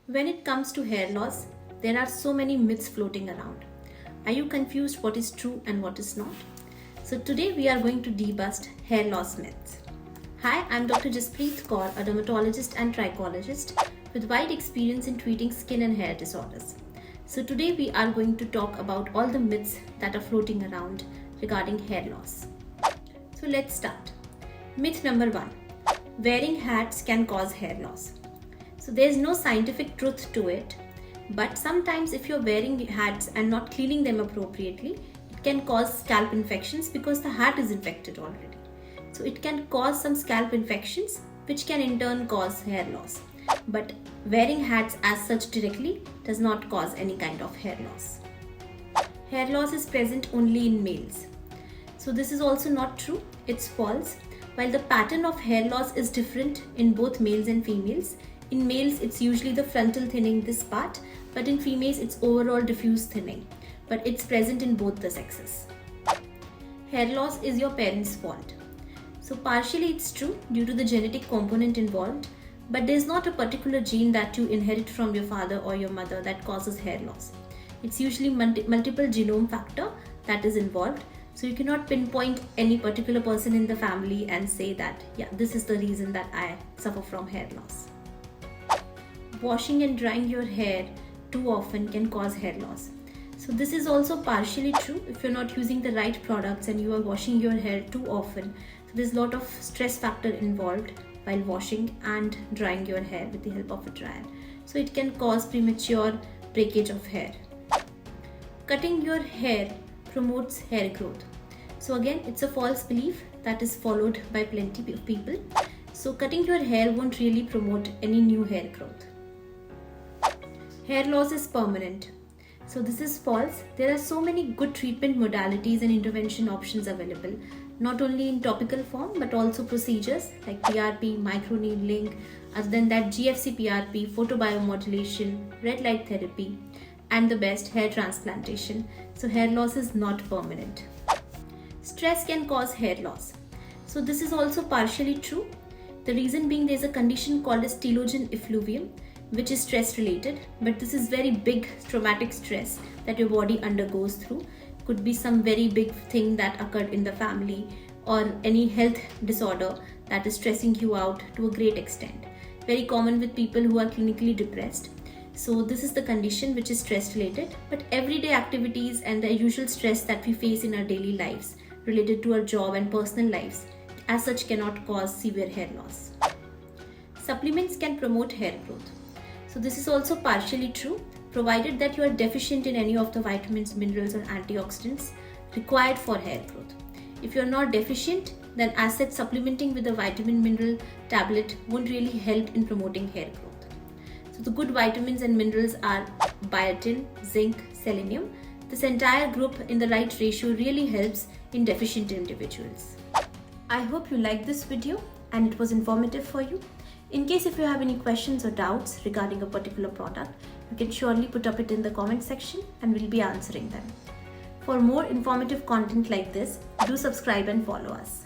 When it comes to hair loss, there are so many myths floating around. Are you confused what is true and what is not? So today we are going to debust hair loss myths. Hi, I'm Dr. Jaspreet Kour, a dermatologist and trichologist with wide experience in treating skin and hair disorders. So today we are going to talk about all the myths that are floating around regarding hair loss. So let's start. Myth number 1. Wearing hats can cause hair loss. So there's no scientific truth to it, but sometimes if you're wearing hats and not cleaning them appropriately, it can cause scalp infections because the hat is infected already. So it can cause some scalp infections which can in turn cause hair loss. But wearing hats as such directly does not cause any kind of hair loss. Hair loss is present only in males. So this is also not true, it's false. While the pattern of hair loss is different in both males and females, in males, it's usually the frontal thinning, this part, but in females, it's overall diffuse thinning. But it's present in both the sexes. Hair loss is your parents' fault. So partially it's true due to the genetic component involved, but there's not a particular gene that you inherit from your father or your mother that causes hair loss. It's usually multiple genome factor that is involved. So you cannot pinpoint any particular person in the family and say that, yeah, this is the reason that I suffer from hair loss. Washing and drying your hair too often can cause hair loss. So this is also partially true if you're not using the right products and you are washing your hair too often. So there's a lot of stress factor involved while washing and drying your hair with the help of a dryer. So it can cause premature breakage of hair. Cutting your hair promotes hair growth. So again, it's a false belief that is followed by plenty of people. So cutting your hair won't really promote any new hair growth. Hair loss is permanent. So this is false. There are so many good treatment modalities and intervention options available, not only in topical form but also procedures like PRP, microneedling, other than that GFC PRP, photobiomodulation, red light therapy, and the best, hair transplantation. So hair loss is not permanent. Stress can cause hair loss. So this is also partially true. The reason being there's a condition called as telogen effluvium, which is stress related, but this is very big traumatic stress that your body undergoes through. Could be some very big thing that occurred in the family or any health disorder that is stressing you out to a great extent. Very common with people who are clinically depressed. So this is the condition which is stress related, but everyday activities and the usual stress that we face in our daily lives related to our job and personal lives as such cannot cause severe hair loss. Supplements can promote hair growth. So this is also partially true, provided that you are deficient in any of the vitamins, minerals or antioxidants required for hair growth. If you are not deficient, then as such supplementing with a vitamin mineral tablet won't really help in promoting hair growth. So the good vitamins and minerals are biotin, zinc, selenium. This entire group in the right ratio really helps in deficient individuals. I hope you liked this video and it was informative for you. In case if you have any questions or doubts regarding a particular product, you can surely put up it in the comment section and we'll be answering them. For more informative content like this, do subscribe and follow us.